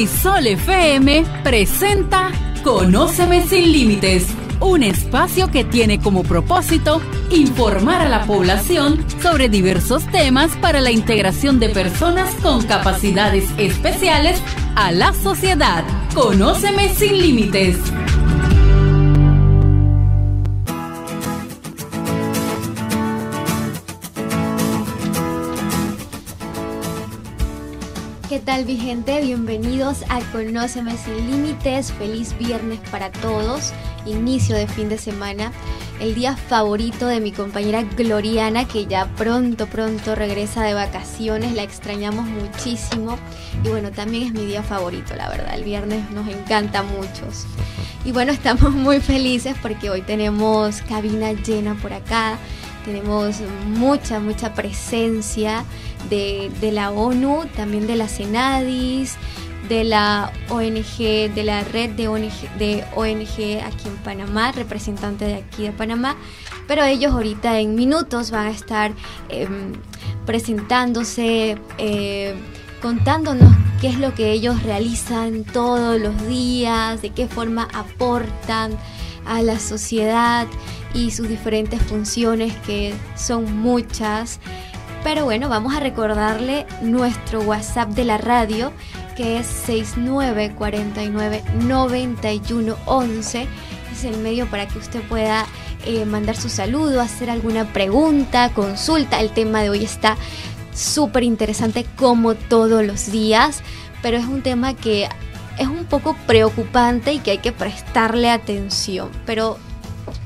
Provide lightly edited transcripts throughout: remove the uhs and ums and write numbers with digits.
Crisol FM presenta Conóceme sin Límites, un espacio que tiene como propósito informar a la población sobre diversos temas para la integración de personas con capacidades especiales a la sociedad. Conóceme sin Límites. ¿Qué tal, mi gente? Bienvenidos a Conóceme sin Límites. Feliz viernes para todos, inicio de fin de semana, el día favorito de mi compañera Gloriana, que ya pronto regresa de vacaciones, la extrañamos muchísimo y bueno, también es mi día favorito, la verdad, el viernes nos encanta a muchos. Y bueno, estamos muy felices porque hoy tenemos cabina llena por acá, tenemos mucha presencia de la ONU, también de la CENADIS, de la ONG, de la red de ONG aquí en Panamá, representante de aquí de Panamá, pero ellos ahorita en minutos van a estar presentándose, contándonos qué es lo que ellos realizan todos los días, de qué forma aportan a la sociedad y sus diferentes funciones, que son muchas. Pero bueno, vamos a recordarle nuestro WhatsApp de la radio, que es 69499111. Es el medio para que usted pueda mandar su saludo, hacer alguna pregunta, consulta. El tema de hoy está súper interesante como todos los días, pero es un tema que es un poco preocupante y que hay que prestarle atención. Pero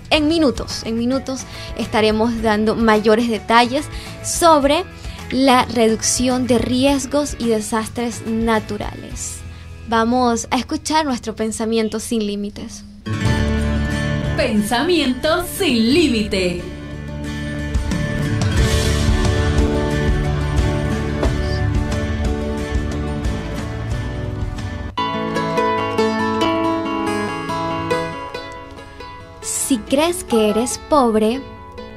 en minutos estaremos dando mayores detalles sobre la reducción de riesgos y desastres naturales. Vamos a escuchar nuestro pensamiento sin límites. Pensamiento sin límite. Si crees que eres pobre,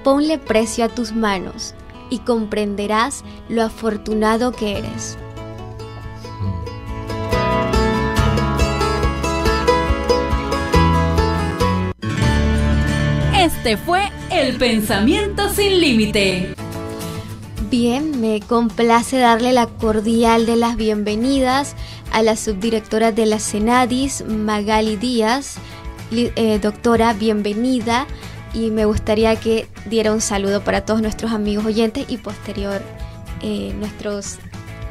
ponle precio a tus manos y comprenderás lo afortunado que eres. Este fue el Pensamiento sin Límite. Bien, me complace darle la cordial de las bienvenidas a la subdirectora de la CENADIS, Magali Díaz. Doctora, bienvenida, y me gustaría que diera un saludo para todos nuestros amigos oyentes y posterior nuestros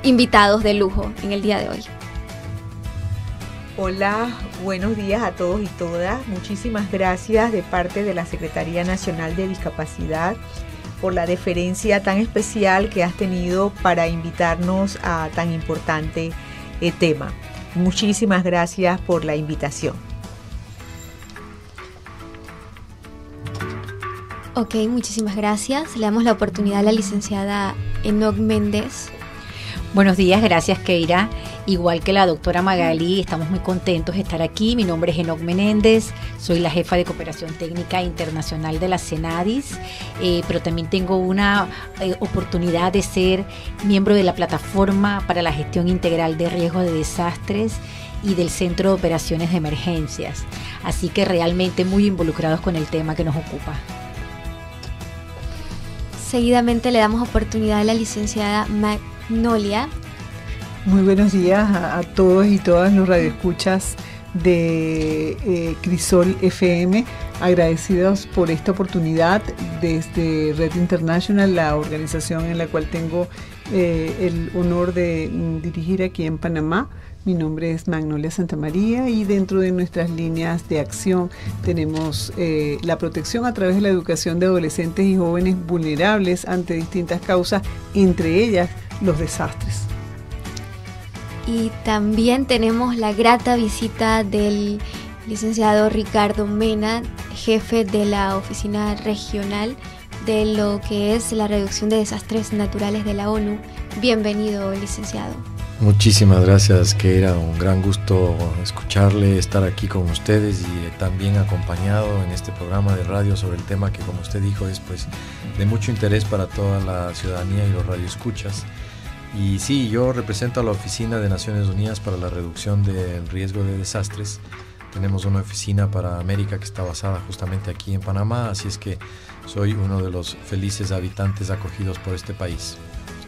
invitados de lujo en el día de hoy. Hola, buenos días a todos y todas. Muchísimas gracias de parte de la Secretaría Nacional de Discapacidad por la deferencia tan especial que has tenido para invitarnos a tan importante tema. Muchísimas gracias por la invitación. Ok, muchísimas gracias. Le damos la oportunidad a la licenciada Enoc Méndez. Buenos días, gracias Keira. Igual que la doctora Magali, estamos muy contentos de estar aquí. Mi nombre es Enoc Menéndez, soy la jefa de Cooperación Técnica Internacional de la CENADIS, pero también tengo una oportunidad de ser miembro de la Plataforma para la Gestión Integral de Riesgos de Desastres y del Centro de Operaciones de Emergencias. Así que realmente muy involucrados con el tema que nos ocupa. Seguidamente le damos oportunidad a la licenciada Magnolia. Muy buenos días a todos y todas los radioescuchas de Crisol FM. Agradecidos por esta oportunidad desde Red International, la organización en la cual tengo el honor de dirigir aquí en Panamá. Mi nombre es Magnolia Santamaría y dentro de nuestras líneas de acción tenemos la protección a través de la educación de adolescentes y jóvenes vulnerables ante distintas causas, entre ellas los desastres. Y también tenemos la grata visita del licenciado Ricardo Mena, jefe de la Oficina Regional de lo que es la reducción de desastres naturales de la ONU. Bienvenido, licenciado. Muchísimas gracias, que era un gran gusto escucharle, estar aquí con ustedes y también acompañado en este programa de radio sobre el tema que, como usted dijo, es pues de mucho interés para toda la ciudadanía y los radioescuchas. Y sí, yo represento a la Oficina de Naciones Unidas para la Reducción del Riesgo de Desastres. Tenemos una oficina para América que está basada justamente aquí en Panamá, así es que soy uno de los felices habitantes acogidos por este país.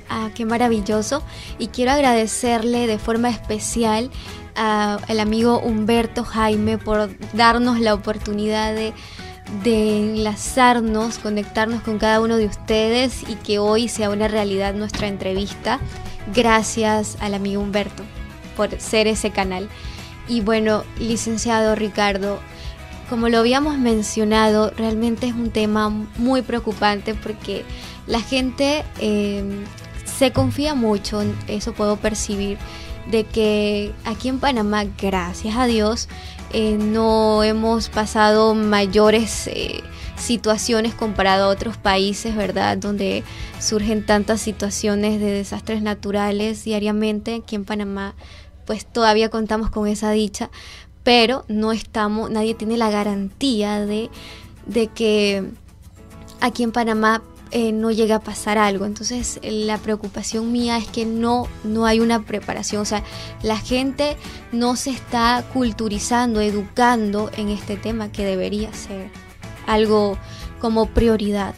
Ah, qué maravilloso. Y quiero agradecerle de forma especial al amigo Humberto Jaime por darnos la oportunidad de enlazarnos, conectarnos con cada uno de ustedes y que hoy sea una realidad nuestra entrevista. Gracias al amigo Humberto por ser ese canal. Y bueno, licenciado Ricardo, como lo habíamos mencionado, realmente es un tema muy preocupante porque la gente se confía mucho, eso puedo percibir, de que aquí en Panamá, gracias a Dios, no hemos pasado mayores situaciones comparado a otros países, ¿verdad? Donde surgen tantas situaciones de desastres naturales diariamente. Aquí en Panamá pues todavía contamos con esa dicha, pero nadie tiene la garantía de que aquí en Panamá no llega a pasar algo. Entonces la preocupación mía es que no hay una preparación, o sea, la gente no se está culturizando, educando en este tema que debería ser algo como prioridad.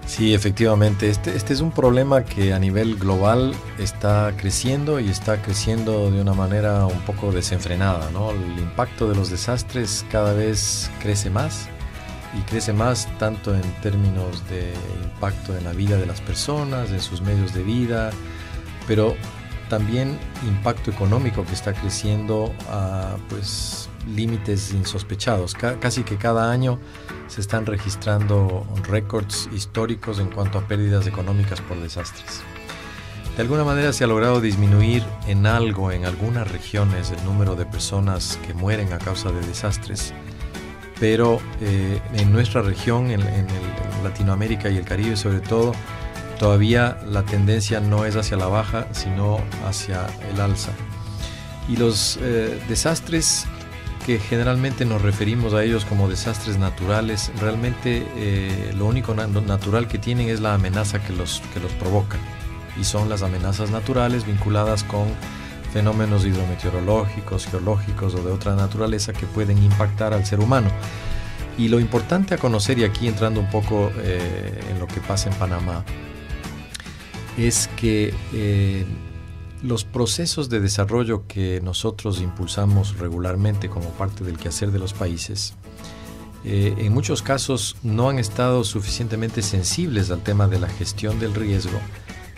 Sí, efectivamente, este es un problema que a nivel global está creciendo y está creciendo de una manera un poco desenfrenada, ¿no? El impacto de los desastres cada vez crece más y crece más tanto en términos de impacto en la vida de las personas, en sus medios de vida, pero también impacto económico que está creciendo a pues límites insospechados. Casi que cada año se están registrando récords históricos en cuanto a pérdidas económicas por desastres. De alguna manera se ha logrado disminuir en algo, en algunas regiones, el número de personas que mueren a causa de desastres, pero en nuestra región, en Latinoamérica y el Caribe sobre todo, todavía la tendencia no es hacia la baja, sino hacia el alza. Y los desastres que generalmente nos referimos a ellos como desastres naturales, realmente lo único natural que tienen es la amenaza que los provocan, y son las amenazas naturales vinculadas con fenómenos hidrometeorológicos, geológicos o de otra naturaleza que pueden impactar al ser humano. Y lo importante a conocer, y aquí entrando un poco en lo que pasa en Panamá, es que los procesos de desarrollo que nosotros impulsamos regularmente como parte del quehacer de los países, en muchos casos no han estado suficientemente sensibles al tema de la gestión del riesgo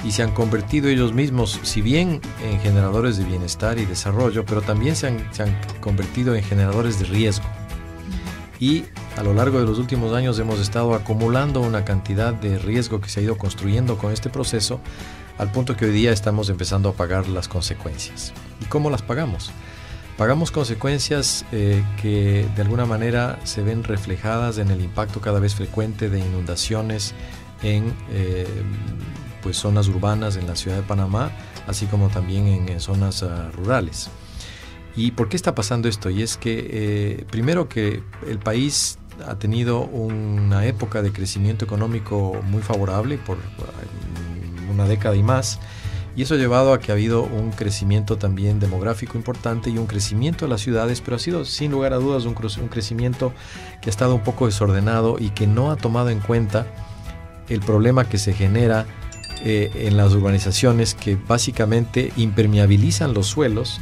y se han convertido ellos mismos, si bien en generadores de bienestar y desarrollo, pero también se han convertido en generadores de riesgo. Y a lo largo de los últimos años hemos estado acumulando una cantidad de riesgo que se ha ido construyendo con este proceso, al punto que hoy día estamos empezando a pagar las consecuencias. ¿Y cómo las pagamos? Pagamos consecuencias que de alguna manera se ven reflejadas en el impacto cada vez frecuente de inundaciones en pues zonas urbanas en la ciudad de Panamá, así como también en zonas rurales. ¿Y por qué está pasando esto? Y es que primero que el país ha tenido una época de crecimiento económico muy favorable por una década y más, y eso ha llevado a que ha habido un crecimiento también demográfico importante y un crecimiento de las ciudades, pero ha sido sin lugar a dudas un crecimiento que ha estado un poco desordenado y que no ha tomado en cuenta el problema que se genera en las urbanizaciones, que básicamente impermeabilizan los suelos,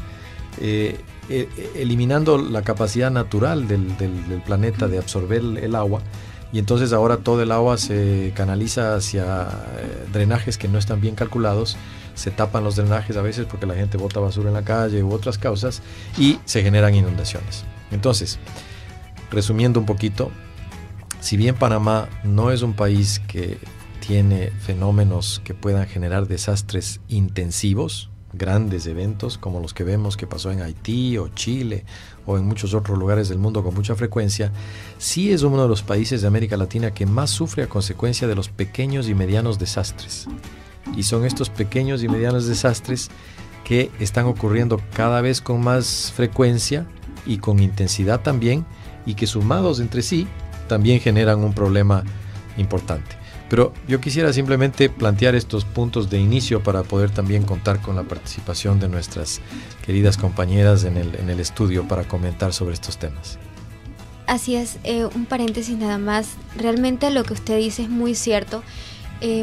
eliminando la capacidad natural del planeta de absorber el agua, y entonces ahora todo el agua se canaliza hacia drenajes que no están bien calculados, se tapan los drenajes a veces porque la gente bota basura en la calle u otras causas, y se generan inundaciones. Entonces, resumiendo un poquito, si bien Panamá no es un país que tiene fenómenos que puedan generar desastres intensivos, grandes eventos como los que vemos que pasó en Haití o Chile o en muchos otros lugares del mundo con mucha frecuencia, sí es uno de los países de América Latina que más sufre a consecuencia de los pequeños y medianos desastres. Y son estos pequeños y medianos desastres que están ocurriendo cada vez con más frecuencia y con intensidad también, y que sumados entre sí también generan un problema importante. Pero yo quisiera simplemente plantear estos puntos de inicio para poder también contar con la participación de nuestras queridas compañeras en el estudio para comentar sobre estos temas. Así es, un paréntesis nada más. Realmente lo que usted dice es muy cierto.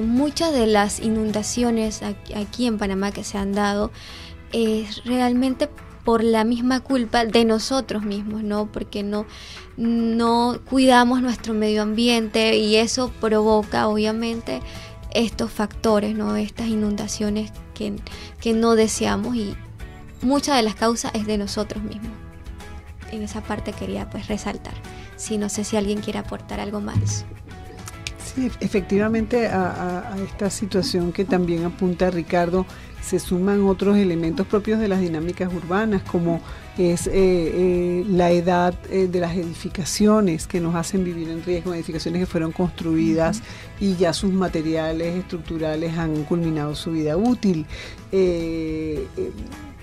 Muchas de las inundaciones aquí en Panamá que se han dado realmente por la misma culpa de nosotros mismos, ¿no? Porque no cuidamos nuestro medio ambiente y eso provoca obviamente estos factores, ¿no? Estas inundaciones que no deseamos, y muchas de las causas es de nosotros mismos. En esa parte quería pues resaltar. Sí, no sé si alguien quiere aportar algo más. Sí, efectivamente a esta situación que también apunta Ricardo se suman otros elementos propios de las dinámicas urbanas, como es la edad de las edificaciones que nos hacen vivir en riesgo, edificaciones que fueron construidas y ya sus materiales estructurales han culminado su vida útil.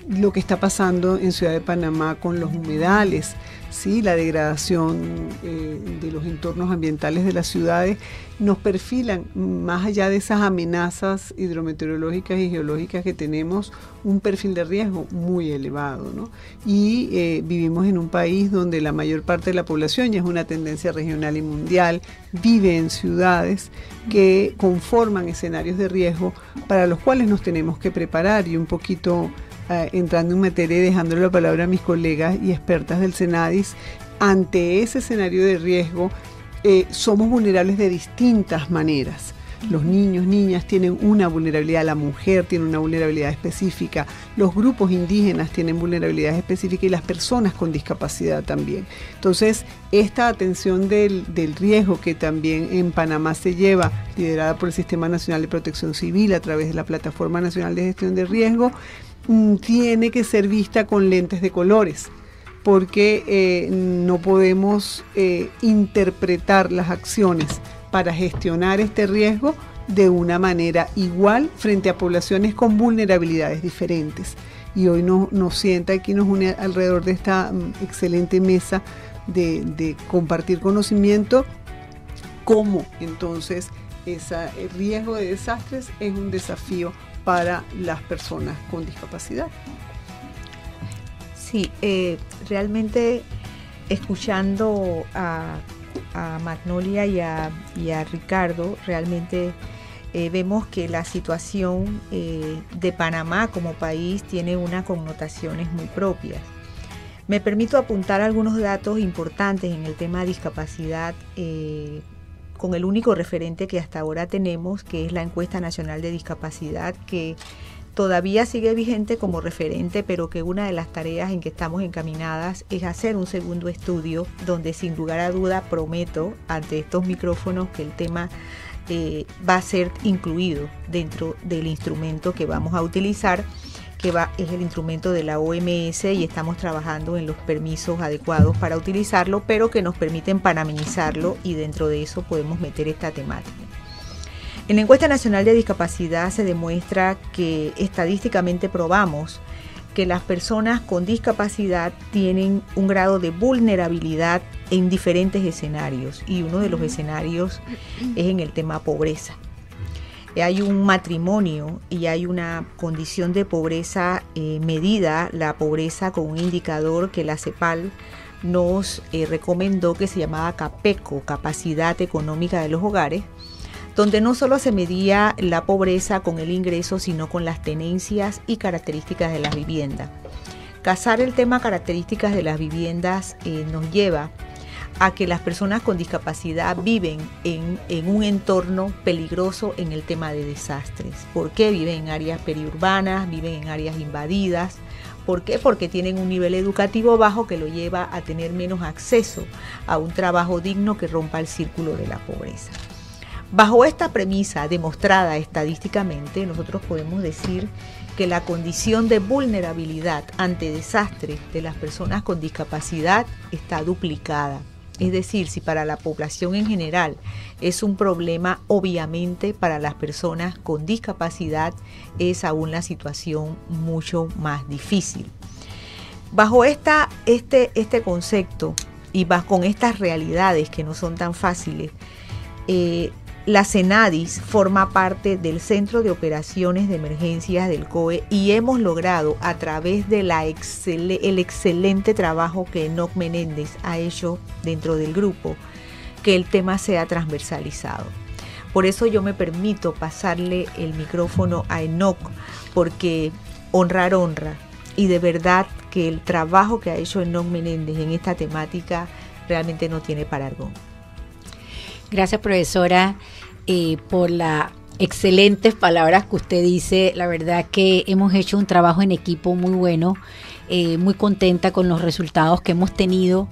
Lo que está pasando en Ciudad de Panamá con los humedales, ¿sí? La degradación de los entornos ambientales de las ciudades nos perfilan, más allá de esas amenazas hidrometeorológicas y geológicas que tenemos, un perfil de riesgo muy elevado, ¿no? Y vivimos en un país donde la mayor parte de la población, ya es una tendencia regional y mundial, vive en ciudades que conforman escenarios de riesgo para los cuales nos tenemos que preparar. Y un poquito entrando en materia y dejándole la palabra a mis colegas y expertas del CENADIS, ante ese escenario de riesgo somos vulnerables de distintas maneras. Los niños, niñas tienen una vulnerabilidad, la mujer tiene una vulnerabilidad específica, los grupos indígenas tienen vulnerabilidades específicas y las personas con discapacidad también. Entonces, esta atención del riesgo que también en Panamá se lleva, liderada por el Sistema Nacional de Protección Civil a través de la Plataforma Nacional de Gestión de Riesgo, tiene que ser vista con lentes de colores, porque no podemos interpretar las acciones para gestionar este riesgo de una manera igual frente a poblaciones con vulnerabilidades diferentes. Y hoy nos sienta aquí, nos une alrededor de esta excelente mesa de compartir conocimiento, cómo entonces el riesgo de desastres es un desafío para las personas con discapacidad. Sí, realmente escuchando a Magnolia y a Ricardo, realmente vemos que la situación de Panamá como país tiene unas connotaciones muy propias. Me permito apuntar algunos datos importantes en el tema de discapacidad con el único referente que hasta ahora tenemos, que es la Encuesta Nacional de Discapacidad, que todavía sigue vigente como referente, pero que una de las tareas en que estamos encaminadas es hacer un segundo estudio donde sin lugar a duda prometo ante estos micrófonos que el tema va a ser incluido dentro del instrumento que vamos a utilizar, es el instrumento de la OMS, y estamos trabajando en los permisos adecuados para utilizarlo, pero que nos permiten panaminizarlo, y dentro de eso podemos meter esta temática. En la Encuesta Nacional de Discapacidad se demuestra que estadísticamente probamos que las personas con discapacidad tienen un grado de vulnerabilidad en diferentes escenarios, y uno de los escenarios es en el tema pobreza. Hay un matrimonio y hay una condición de pobreza medida, la pobreza con un indicador que la CEPAL nos recomendó, que se llamaba CAPECO, Capacidad Económica de los Hogares, donde no solo se medía la pobreza con el ingreso, sino con las tenencias y características de las viviendas. Casar el tema características de las viviendas nos lleva a que las personas con discapacidad viven en un entorno peligroso en el tema de desastres. ¿Por qué? Viven en áreas periurbanas, viven en áreas invadidas. ¿Por qué? Porque tienen un nivel educativo bajo que lo lleva a tener menos acceso a un trabajo digno que rompa el círculo de la pobreza. Bajo esta premisa demostrada estadísticamente, nosotros podemos decir que la condición de vulnerabilidad ante desastres de las personas con discapacidad está duplicada. Es decir, si para la población en general es un problema, obviamente para las personas con discapacidad es aún la situación mucho más difícil. Bajo este concepto y con estas realidades que no son tan fáciles, la CENADIS forma parte del Centro de Operaciones de Emergencias del COE y hemos logrado, a través de el excelente trabajo que Enoc Menéndez ha hecho dentro del grupo, que el tema sea transversalizado. Por eso yo me permito pasarle el micrófono a Enoc, porque honrar honra, y de verdad que el trabajo que ha hecho Enoc Menéndez en esta temática realmente no tiene parangón. Gracias, profesora, por las excelentes palabras que usted dice. La verdad que hemos hecho un trabajo en equipo muy bueno, muy contenta con los resultados que hemos tenido.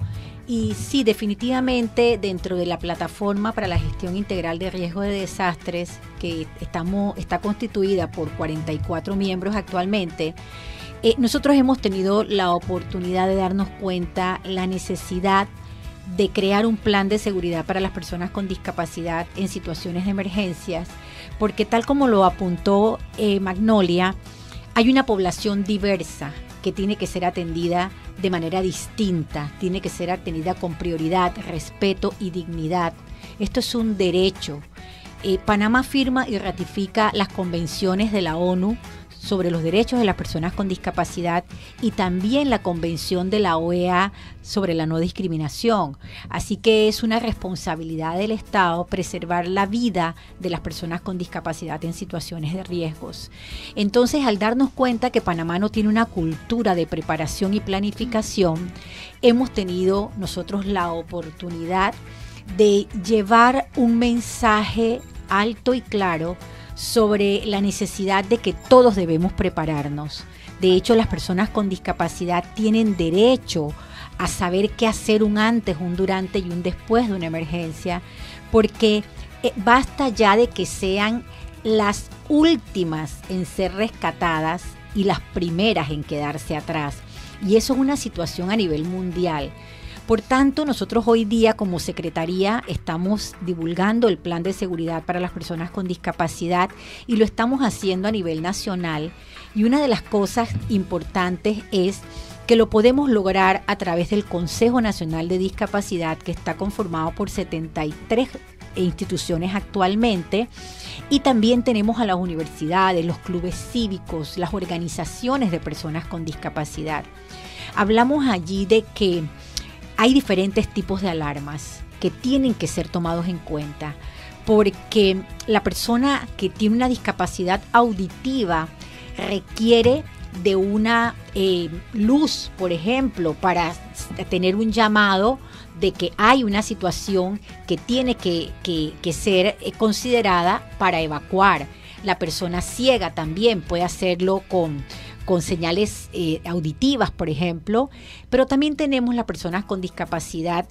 Y sí, definitivamente dentro de la plataforma para la gestión integral de riesgo de desastres, que está constituida por 44 miembros actualmente, nosotros hemos tenido la oportunidad de darnos cuenta la necesidad de crear un plan de seguridad para las personas con discapacidad en situaciones de emergencias, porque tal como lo apuntó Magnolia, hay una población diversa que tiene que ser atendida de manera distinta, tiene que ser atendida con prioridad, respeto y dignidad. Esto es un derecho. Panamá firma y ratifica las convenciones de la ONU sobre los derechos de las personas con discapacidad y también la Convención de la OEA sobre la no discriminación. Así que es una responsabilidad del Estado preservar la vida de las personas con discapacidad en situaciones de riesgos. Entonces, al darnos cuenta que Panamá no tiene una cultura de preparación y planificación, hemos tenido nosotros la oportunidad de llevar un mensaje alto y claro sobre la necesidad de que todos debemos prepararnos. De hecho, las personas con discapacidad tienen derecho a saber qué hacer un antes, un durante y un después de una emergencia, porque basta ya de que sean las últimas en ser rescatadas y las primeras en quedarse atrás. Y eso es una situación a nivel mundial. Por tanto, nosotros hoy día como Secretaría estamos divulgando el plan de seguridad para las personas con discapacidad y lo estamos haciendo a nivel nacional. Y una de las cosas importantes es que lo podemos lograr a través del Consejo Nacional de Discapacidad, que está conformado por 73 instituciones actualmente, y también tenemos a las universidades, los clubes cívicos, las organizaciones de personas con discapacidad. Hablamos allí de que hay diferentes tipos de alarmas que tienen que ser tomados en cuenta, porque la persona que tiene una discapacidad auditiva requiere de una luz, por ejemplo, para tener un llamado de que hay una situación que tiene que ser considerada para evacuar. La persona ciega también puede hacerlo con señales auditivas, por ejemplo, pero también tenemos las personas con discapacidad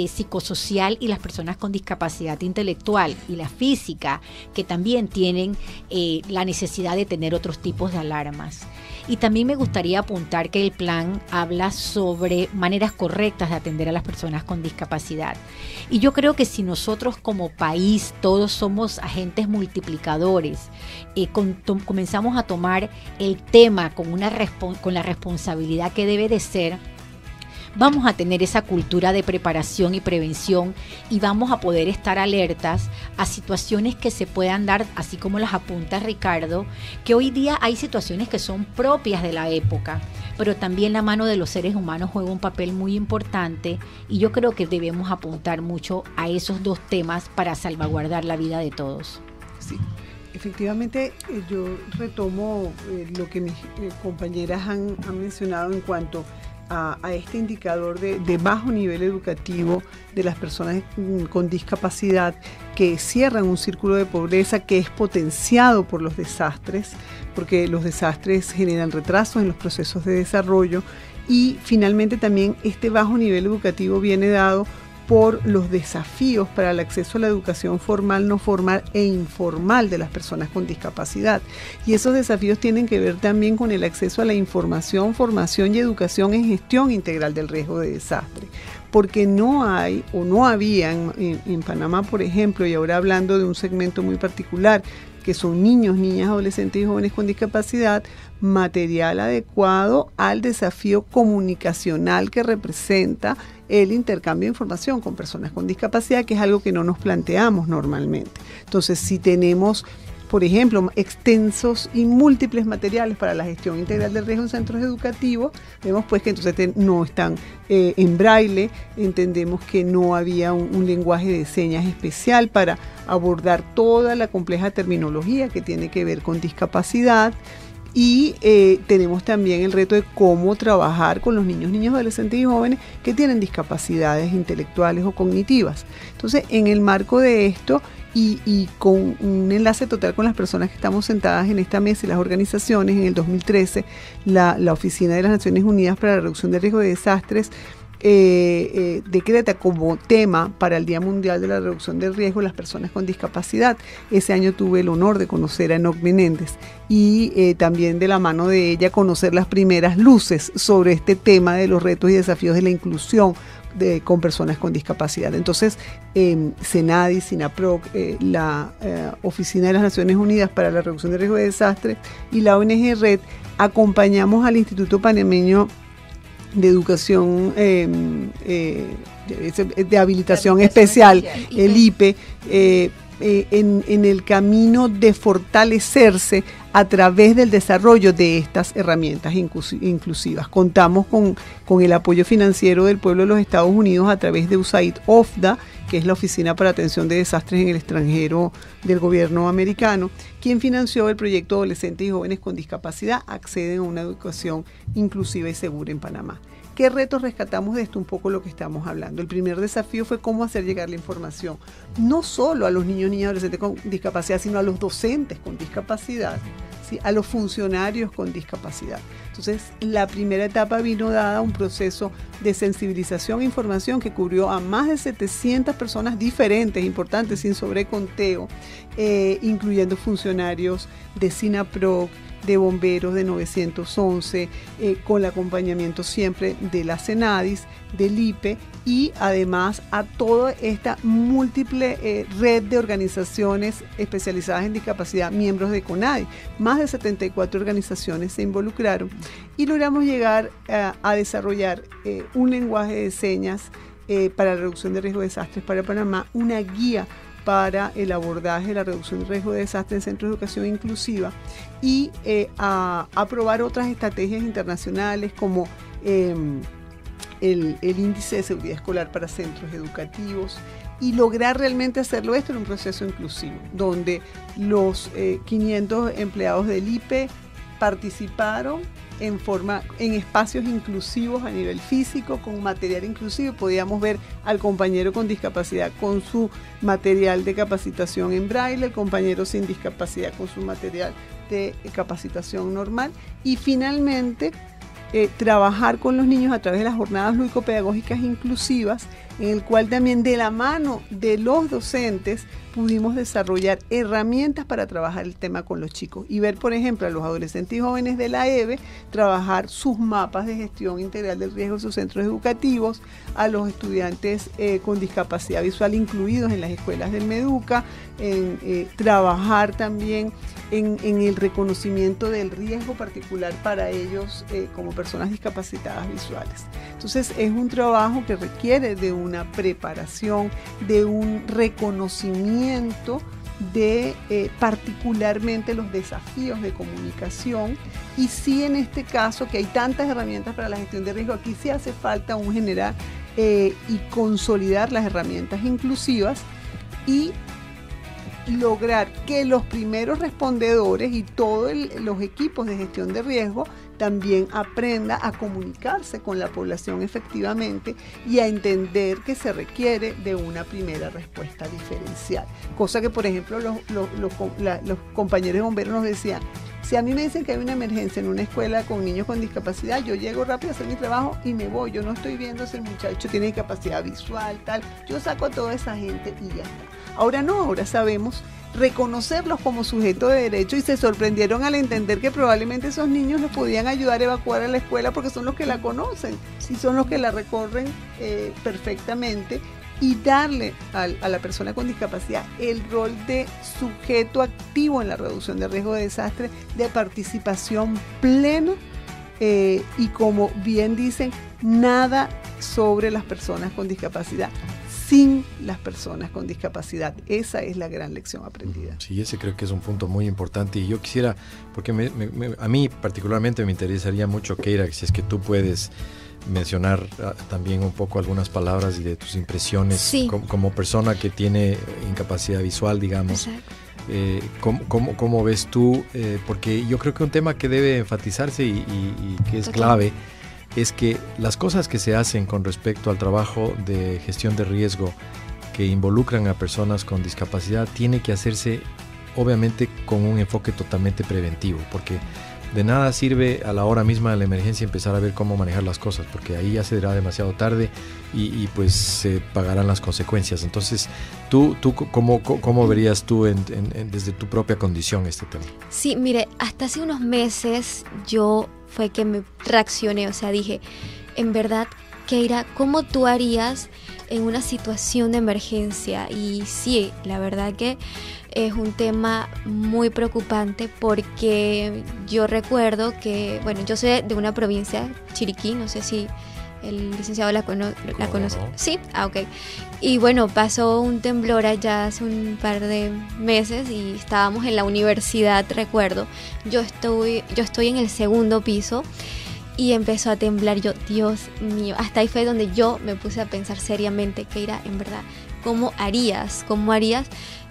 psicosocial y las personas con discapacidad intelectual y la física, que también tienen la necesidad de tener otros tipos de alarmas. Y también me gustaría apuntar que el plan habla sobre maneras correctas de atender a las personas con discapacidad. Y yo creo que si nosotros como país todos somos agentes multiplicadores, comenzamos a tomar el tema con la responsabilidad que debe de ser, vamos a tener esa cultura de preparación y prevención y vamos a poder estar alertas a situaciones que se puedan dar, así como las apunta Ricardo, que hoy día hay situaciones que son propias de la época, pero también la mano de los seres humanos juega un papel muy importante y yo creo que debemos apuntar mucho a esos dos temas para salvaguardar la vida de todos. Sí. Efectivamente, yo retomo lo que mis compañeras han mencionado en cuanto a este indicador de bajo nivel educativo de las personas con discapacidad que cierran un círculo de pobreza que es potenciado por los desastres, porque los desastres generan retrasos en los procesos de desarrollo y finalmente también este bajo nivel educativo viene dado por los desafíos para el acceso a la educación formal, no formal e informal de las personas con discapacidad. Y esos desafíos tienen que ver también con el acceso a la información, formación y educación en gestión integral del riesgo de desastre. Porque no hay o no había en Panamá, por ejemplo, y ahora hablando de un segmento muy particular, que son niños, niñas, adolescentes y jóvenes con discapacidad, material adecuado al desafío comunicacional que representa el intercambio de información con personas con discapacidad, que es algo que no nos planteamos normalmente. Entonces, si tenemos, por ejemplo, extensos y múltiples materiales para la gestión integral del riesgo en centros educativos, vemos pues que entonces no están en braille, entendemos que no había un lenguaje de señas especial para abordar toda la compleja terminología que tiene que ver con discapacidad. Y tenemos también el reto de cómo trabajar con los niños, adolescentes y jóvenes que tienen discapacidades intelectuales o cognitivas. Entonces, en el marco de esto y con un enlace total con las personas que estamos sentadas en esta mesa y las organizaciones, en el 2013, la Oficina de las Naciones Unidas para la Reducción del Riesgo de Desastres decreta como tema para el Día Mundial de la Reducción del Riesgo las personas con discapacidad. Ese año tuve el honor de conocer a Enoc Menéndez y también de la mano de ella conocer las primeras luces sobre este tema de los retos y desafíos de la inclusión con personas con discapacidad. Entonces, CENADIS, SINAPROC, la Oficina de las Naciones Unidas para la Reducción del Riesgo de Desastres y la ONG RED acompañamos al Instituto Panameño de Educación de Habilitación Especial, el IPE, en el camino de fortalecerse a través del desarrollo de estas herramientas inclusivas. Contamos con el apoyo financiero del pueblo de los Estados Unidos a través de USAID OFDA, que es la Oficina para Atención de Desastres en el Extranjero del gobierno americano, quien financió el proyecto Adolescentes y Jóvenes con Discapacidad acceden a una educación inclusiva y segura en Panamá. ¿Qué retos rescatamos de esto? Un poco lo que estamos hablando. El primer desafío fue cómo hacer llegar la información, no solo a los niños y adolescentes con discapacidad, sino a los docentes con discapacidad, ¿sí? A los funcionarios con discapacidad. Entonces, la primera etapa vino dada un proceso de sensibilización e información que cubrió a más de 700 personas diferentes, importantes, sin sobreconteo, incluyendo funcionarios de SINAPROC, de bomberos, de 911, con el acompañamiento siempre de la CENADIS, del IPE y además a toda esta múltiple red de organizaciones especializadas en discapacidad, miembros de CONADI. Más de 74 organizaciones se involucraron y logramos llegar a desarrollar un lenguaje de señas para la reducción de riesgo de desastres para Panamá, una guía para el abordaje de la reducción de riesgo de desastre en centros de educación inclusiva y a aprobar otras estrategias internacionales como el índice de seguridad escolar para centros educativos y lograr realmente hacerlo esto en un proceso inclusivo, donde los 500 empleados del IPE participaron en espacios inclusivos a nivel físico, con material inclusivo. Podíamos ver al compañero con discapacidad con su material de capacitación en braille, el compañero sin discapacidad con su material de capacitación normal y finalmente trabajar con los niños a través de las jornadas lúdico-pedagógicas inclusivas, en el cual también de la mano de los docentes pudimos desarrollar herramientas para trabajar el tema con los chicos y ver, por ejemplo, a los adolescentes y jóvenes de la EBE trabajar sus mapas de gestión integral del riesgo en sus centros educativos, a los estudiantes con discapacidad visual incluidos en las escuelas del MEDUCA, trabajar también en el reconocimiento del riesgo particular para ellos como personas discapacitadas visuales. Entonces es un trabajo que requiere de una preparación, de un reconocimiento de particularmente los desafíos de comunicación y sí en este caso que hay tantas herramientas para la gestión de riesgo, aquí sí hace falta generar y consolidar las herramientas inclusivas y lograr que los primeros respondedores y todos los equipos de gestión de riesgo también aprenda a comunicarse con la población efectivamente y a entender que se requiere de una primera respuesta diferencial. Cosa que, por ejemplo, los compañeros de bomberos nos decían, si a mí me dicen que hay una emergencia en una escuela con niños con discapacidad, yo llego rápido a hacer mi trabajo y me voy. Yo no estoy viendo si el muchacho tiene discapacidad visual, tal. Yo saco a toda esa gente y ya está. Ahora no, ahora sabemos reconocerlos como sujetos de derecho y se sorprendieron al entender que probablemente esos niños los podían ayudar a evacuar a la escuela porque son los que la conocen y son los que la recorren perfectamente y darle a la persona con discapacidad el rol de sujeto activo en la reducción de riesgo de desastre, de participación plena y como bien dicen, nada sobre las personas con discapacidad, sin las personas con discapacidad. Esa es la gran lección aprendida. Sí, ese creo que es un punto muy importante, y yo quisiera, porque a mí particularmente me interesaría mucho, Keira, si es que tú puedes mencionar también un poco algunas palabras y de tus impresiones, sí, como persona que tiene incapacidad visual, digamos. ¿Cómo ves tú? Porque yo creo que un tema que debe enfatizarse y que es clave es que las cosas que se hacen con respecto al trabajo de gestión de riesgo que involucran a personas con discapacidad tiene que hacerse obviamente con un enfoque totalmente preventivo, porque de nada sirve a la hora misma de la emergencia empezar a ver cómo manejar las cosas, porque ahí ya será demasiado tarde y pues se pagarán las consecuencias. Entonces, ¿tú cómo verías tú desde tu propia condición este tema? Sí, mire, hasta hace unos meses yo fue que me reaccioné, o sea, dije, en verdad, Keira, ¿cómo tú harías en una situación de emergencia? Y sí, la verdad que es un tema muy preocupante, porque yo recuerdo que, bueno, yo soy de una provincia, Chiriquí, no sé si el licenciado la conoce. No. Sí, ok. Y bueno, pasó un temblor allá hace un par de meses y estábamos en la universidad, recuerdo. Yo estoy en el segundo piso y empezó a temblar. Yo, Dios mío, hasta ahí fue donde yo me puse a pensar seriamente, Keira, en verdad, ¿cómo harías?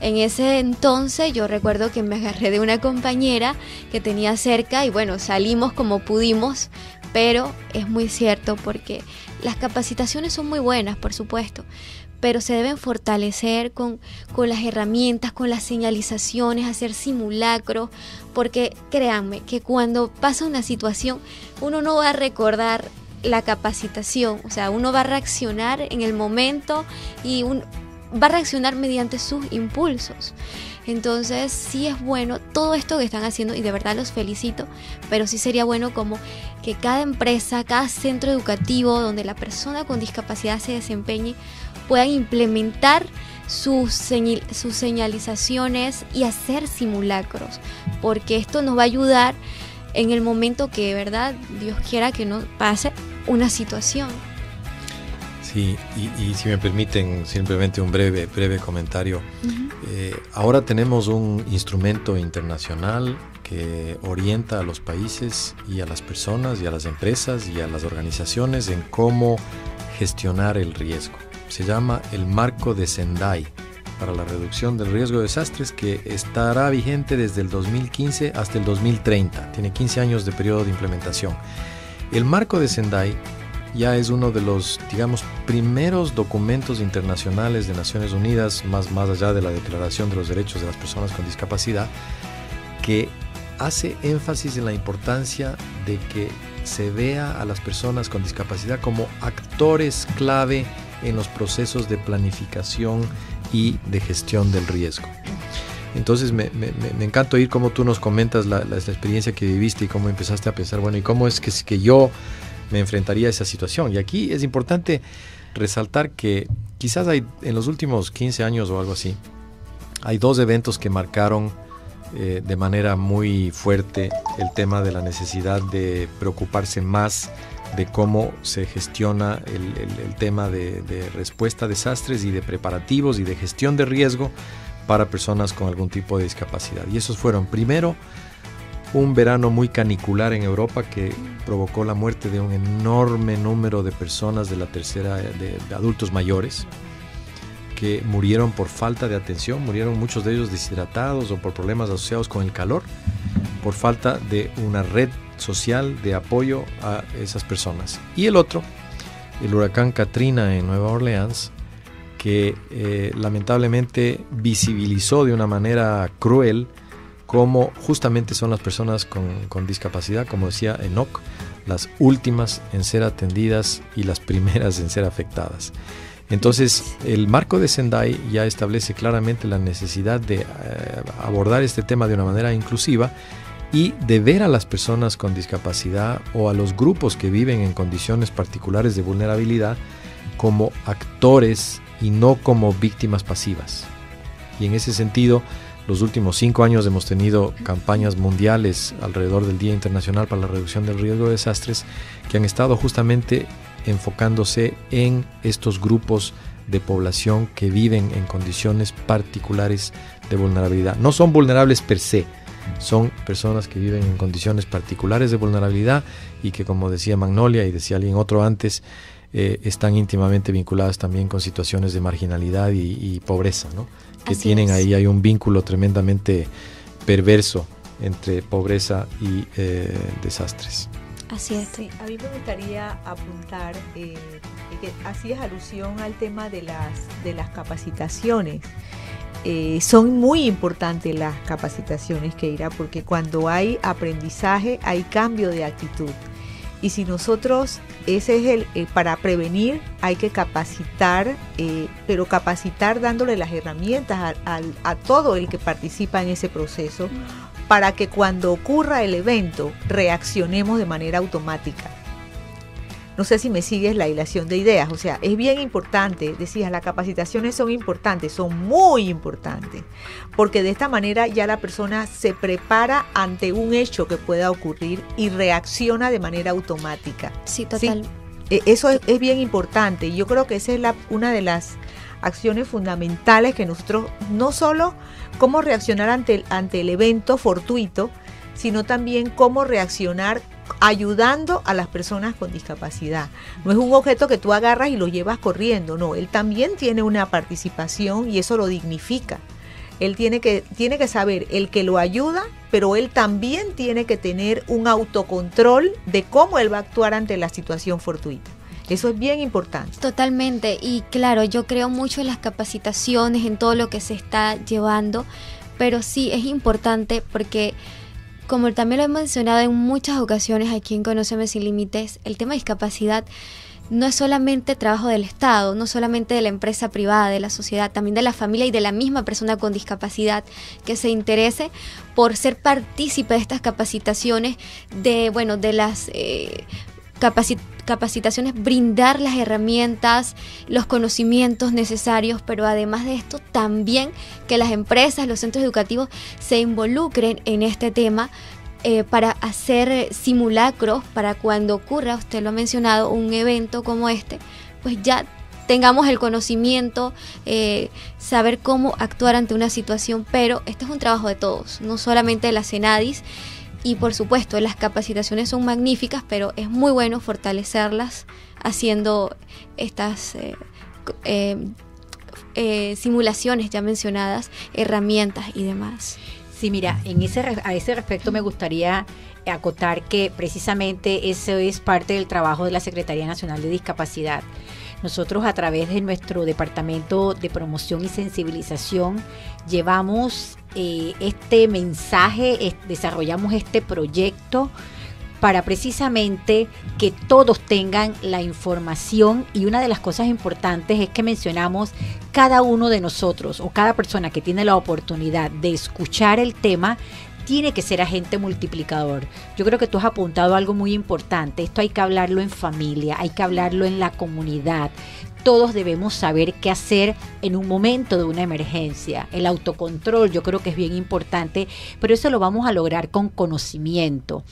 En ese entonces yo recuerdo que me agarré de una compañera que tenía cerca y bueno, salimos como pudimos, pero es muy cierto, porque las capacitaciones son muy buenas, por supuesto, pero se deben fortalecer con las herramientas, con las señalizaciones, hacer simulacros, porque créanme que cuando pasa una situación uno no va a recordar la capacitación, o sea, uno va a reaccionar en el momento y va a reaccionar mediante sus impulsos. Entonces sí es bueno todo esto que están haciendo y de verdad los felicito, pero sí sería bueno como que cada empresa, cada centro educativo donde la persona con discapacidad se desempeñe puedan implementar sus señalizaciones y hacer simulacros, porque esto nos va a ayudar en el momento que, ¿verdad?, Dios quiera que no pase una situación. Sí, y si me permiten simplemente un breve comentario. Uh-huh. Ahora tenemos un instrumento internacional que orienta a los países y a las personas y a las empresas y a las organizaciones en cómo gestionar el riesgo. Se llama el Marco de Sendai para la reducción del riesgo de desastres, que estará vigente desde el 2015 hasta el 2030. Tiene 15 años de periodo de implementación. El Marco de Sendai ya es uno de los, digamos, primeros documentos internacionales de Naciones Unidas, más allá de la Declaración de los Derechos de las Personas con Discapacidad, que hace énfasis en la importancia de que se vea a las personas con discapacidad como actores clave en los procesos de planificación y de gestión del riesgo. Entonces me encanta oír cómo tú nos comentas la experiencia que viviste y cómo empezaste a pensar, bueno, ¿y cómo es que yo me enfrentaría a esa situación? Y aquí es importante resaltar que quizás hay, en los últimos 15 años o algo así, hay dos eventos que marcaron de manera muy fuerte el tema de la necesidad de preocuparse más de cómo se gestiona el tema de respuesta a desastres y de preparativos y de gestión de riesgo para personas con algún tipo de discapacidad. Y esos fueron, primero, un verano muy canicular en Europa que provocó la muerte de un enorme número de personas de la tercera, de adultos mayores, que murieron por falta de atención, murieron muchos de ellos deshidratados o por problemas asociados con el calor, por falta de una red social de apoyo a esas personas. Y el otro, el huracán Katrina en Nueva Orleans, que lamentablemente visibilizó de una manera cruel cómo justamente son las personas con discapacidad, como decía Enoch, las últimas en ser atendidas y las primeras en ser afectadas. Entonces, el Marco de Sendai ya establece claramente la necesidad de abordar este tema de una manera inclusiva y de ver a las personas con discapacidad o a los grupos que viven en condiciones particulares de vulnerabilidad como actores y no como víctimas pasivas. Y en ese sentido, los últimos 5 años hemos tenido campañas mundiales alrededor del Día Internacional para la Reducción del Riesgo de Desastres que han estado justamente enfocándose en estos grupos de población que viven en condiciones particulares de vulnerabilidad. No son vulnerables per se, son personas que viven en condiciones particulares de vulnerabilidad y que, como decía Magnolia y decía alguien otro antes, están íntimamente vinculadas también con situaciones de marginalidad y pobreza, ¿no? Que Así tienen es. ahí, hay un vínculo tremendamente perverso entre pobreza y desastres. Así es. Sí, a mí me gustaría apuntar que hacías alusión al tema de las capacitaciones. Son muy importantes las capacitaciones, Keira, porque cuando hay aprendizaje hay cambio de actitud. Y si nosotros, ese es para prevenir hay que capacitar, pero capacitar dándole las herramientas a todo el que participa en ese proceso, para que cuando ocurra el evento reaccionemos de manera automática. No sé si me sigues la hilación de ideas, o sea, es bien importante, decías, las capacitaciones son importantes, son muy importantes, porque de esta manera ya la persona se prepara ante un hecho que pueda ocurrir y reacciona de manera automática. Sí, total. ¿Sí? Eso es bien importante, y yo creo que esa es una de las acciones fundamentales que nosotros, no solo cómo reaccionar ante el evento fortuito, sino también cómo reaccionar ayudando a las personas con discapacidad. No es un objeto que tú agarras y lo llevas corriendo, no, él también tiene una participación y eso lo dignifica. Él tiene que saber el que lo ayuda, pero él también tiene que tener un autocontrol de cómo él va a actuar ante la situación fortuita. Eso es bien importante. Totalmente, y claro, yo creo mucho en las capacitaciones, en todo lo que se está llevando, pero sí es importante porque, como también lo he mencionado en muchas ocasiones aquí en Conóceme Sin Límites, el tema de discapacidad no es solamente trabajo del Estado, no solamente de la empresa privada, de la sociedad, también de la familia y de la misma persona con discapacidad que se interese por ser partícipe de estas capacitaciones, de las capacitaciones, brindar las herramientas, los conocimientos necesarios, pero además de esto también que las empresas, los centros educativos se involucren en este tema para hacer simulacros para cuando ocurra, usted lo ha mencionado, un evento como este, pues ya tengamos el conocimiento, saber cómo actuar ante una situación, pero este es un trabajo de todos, no solamente de la CENADIS. Y por supuesto, las capacitaciones son magníficas, pero es muy bueno fortalecerlas haciendo estas simulaciones ya mencionadas, herramientas y demás. Sí, mira, a ese respecto me gustaría acotar que precisamente eso es parte del trabajo de la Secretaría Nacional de Discapacidad. Nosotros, a través de nuestro Departamento de Promoción y Sensibilización, llevamos este mensaje, desarrollamos este proyecto para precisamente que todos tengan la información, y una de las cosas importantes es que mencionamos cada uno de nosotros o cada persona que tiene la oportunidad de escuchar el tema tiene que ser agente multiplicador. Yo creo que tú has apuntado algo muy importante. Esto hay que hablarlo en familia, hay que hablarlo en la comunidad. Todos debemos saber qué hacer en un momento de una emergencia. El autocontrol yo creo que es bien importante, pero eso lo vamos a lograr con conocimiento.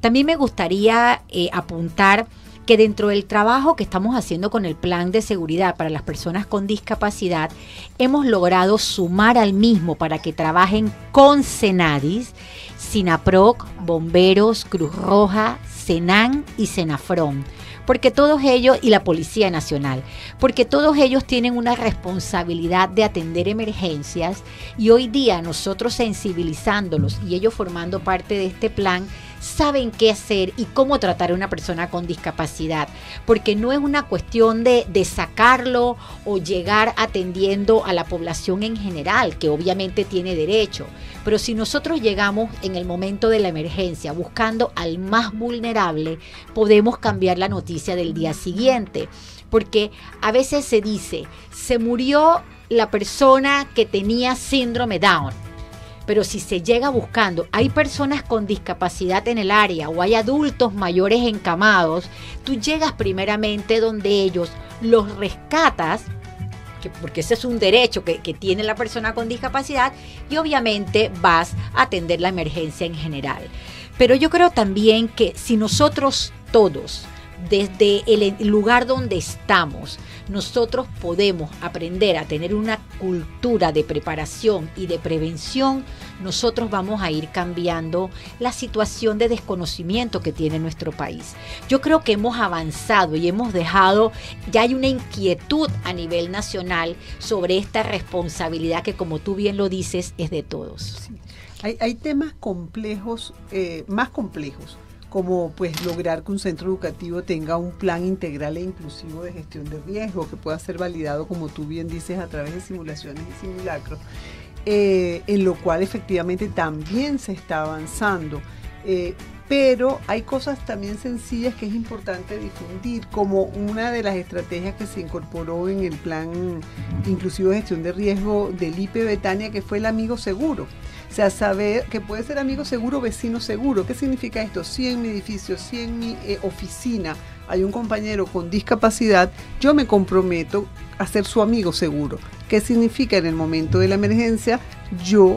También me gustaría apuntar que dentro del trabajo que estamos haciendo con el plan de seguridad para las personas con discapacidad, hemos logrado sumar al mismo para que trabajen con CENADIS, SINAPROC, Bomberos, Cruz Roja, CENAN y CENAFRON. Porque todos ellos, y la Policía Nacional, porque todos ellos tienen una responsabilidad de atender emergencias, y hoy día nosotros sensibilizándolos y ellos formando parte de este plan, saben qué hacer y cómo tratar a una persona con discapacidad, porque no es una cuestión de sacarlo o llegar atendiendo a la población en general, que obviamente tiene derecho, pero si nosotros llegamos en el momento de la emergencia buscando al más vulnerable, podemos cambiar la noticia del día siguiente, porque a veces se dice, se murió la persona que tenía síndrome Down. Pero si se llega buscando, hay personas con discapacidad en el área o hay adultos mayores encamados, tú llegas primeramente donde ellos, los rescatas, porque ese es un derecho que tiene la persona con discapacidad, y obviamente vas a atender la emergencia en general. Pero yo creo también que si nosotros todos desde el lugar donde estamos, nosotros podemos aprender a tener una cultura de preparación y de prevención, nosotros vamos a ir cambiando la situación de desconocimiento que tiene nuestro país. Yo creo que hemos avanzado y hemos dejado, ya hay una inquietud a nivel nacional sobre esta responsabilidad que, como tú bien lo dices, es de todos. Sí. Hay temas complejos, más complejos, como pues lograr que un centro educativo tenga un plan integral e inclusivo de gestión de riesgo que pueda ser validado, como tú bien dices, a través de simulaciones y simulacros, en lo cual efectivamente también se está avanzando. Pero hay cosas también sencillas que es importante difundir, como una de las estrategias que se incorporó en el plan inclusivo de gestión de riesgo del IPE Betania, que fue el amigo seguro. O sea, saber que puede ser amigo seguro, vecino seguro. ¿Qué significa esto? Si en mi edificio, si en mi oficina hay un compañero con discapacidad, yo me comprometo a ser su amigo seguro. ¿Qué significa? En el momento de la emergencia, yo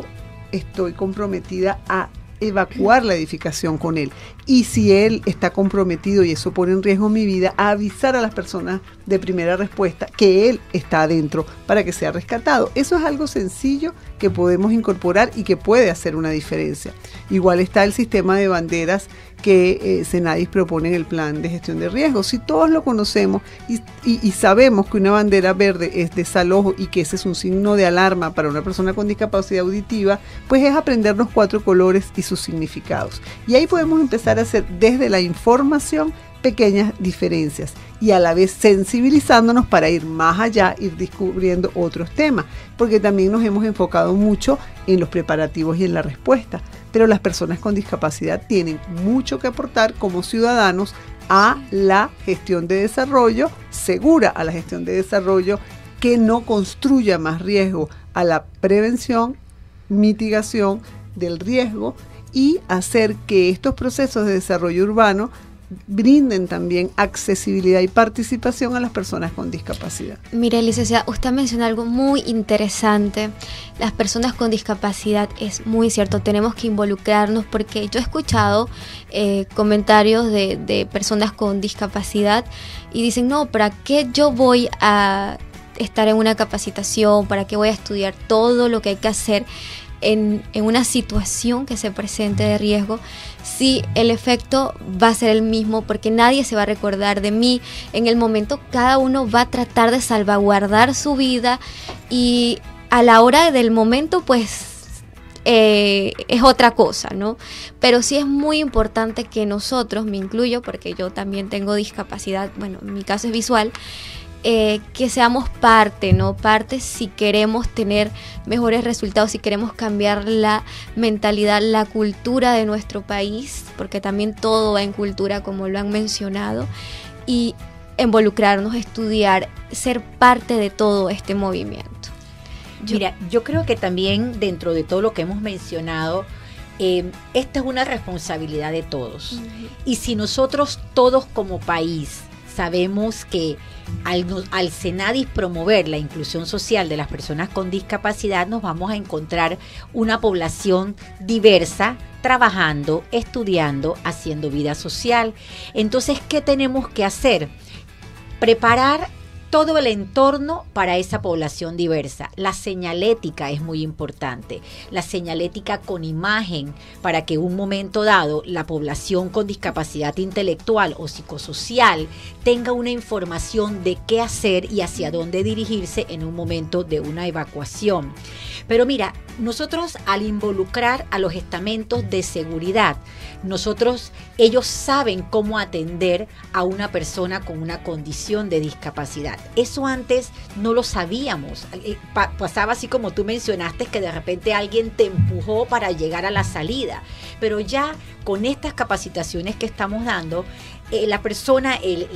estoy comprometida a evacuar la edificación con él. Y si él está comprometido y eso pone en riesgo mi vida, a avisar a las personas de primera respuesta que él está adentro para que sea rescatado. Eso es algo sencillo que podemos incorporar y que puede hacer una diferencia. Igual está el sistema de banderas que Senadis propone en el plan de gestión de riesgos. Si todos lo conocemos y sabemos que una bandera verde es desalojo y que ese es un signo de alarma para una persona con discapacidad auditiva, pues es aprendernos 4 colores y sus significados. Y ahí podemos empezar a hacer desde la información pequeñas diferencias y a la vez sensibilizándonos para ir más allá, ir descubriendo otros temas, porque también nos hemos enfocado mucho en los preparativos y en la respuesta, pero las personas con discapacidad tienen mucho que aportar como ciudadanos a la gestión de desarrollo segura, a la gestión de desarrollo que no construya más riesgo, a la prevención, mitigación del riesgo y hacer que estos procesos de desarrollo urbano brinden también accesibilidad y participación a las personas con discapacidad. Mire, licenciada, usted menciona algo muy interesante. Las personas con discapacidad, es muy cierto, tenemos que involucrarnos, porque yo he escuchado comentarios de personas con discapacidad y dicen, no, ¿para qué yo voy a estar en una capacitación? ¿Para qué voy a estudiar todo lo que hay que hacer en una situación que se presente de riesgo, si el efecto va a ser el mismo? Porque nadie se va a recordar de mí en el momento. Cada uno va a tratar de salvaguardar su vida y a la hora del momento pues es otra cosa, ¿no? Pero sí es muy importante que nosotros, me incluyo porque yo también tengo discapacidad, bueno, en mi caso es visual, que seamos parte, ¿no? Parte si queremos tener mejores resultados, si queremos cambiar la mentalidad, la cultura de nuestro país, porque también todo va en cultura, como lo han mencionado, y involucrarnos, estudiar, ser parte de todo este movimiento. Mira, yo creo que también dentro de todo lo que hemos mencionado, esta es una responsabilidad de todos. Uh-huh. Y si nosotros todos como país sabemos que al Senadis promover la inclusión social de las personas con discapacidad, nos vamos a encontrar una población diversa, trabajando, estudiando, haciendo vida social. Entonces, ¿qué tenemos que hacer? Preparar todo el entorno para esa población diversa. La señalética es muy importante. La señalética con imagen, para que en un momento dado la población con discapacidad intelectual o psicosocial tenga una información de qué hacer y hacia dónde dirigirse en un momento de una evacuación. Pero mira, nosotros al involucrar a los estamentos de seguridad, ellos saben cómo atender a una persona con una condición de discapacidad. Eso antes no lo sabíamos. Pasaba así como tú mencionaste, que de repente alguien te empujó para llegar a la salida. Pero ya con estas capacitaciones que estamos dando, la persona, el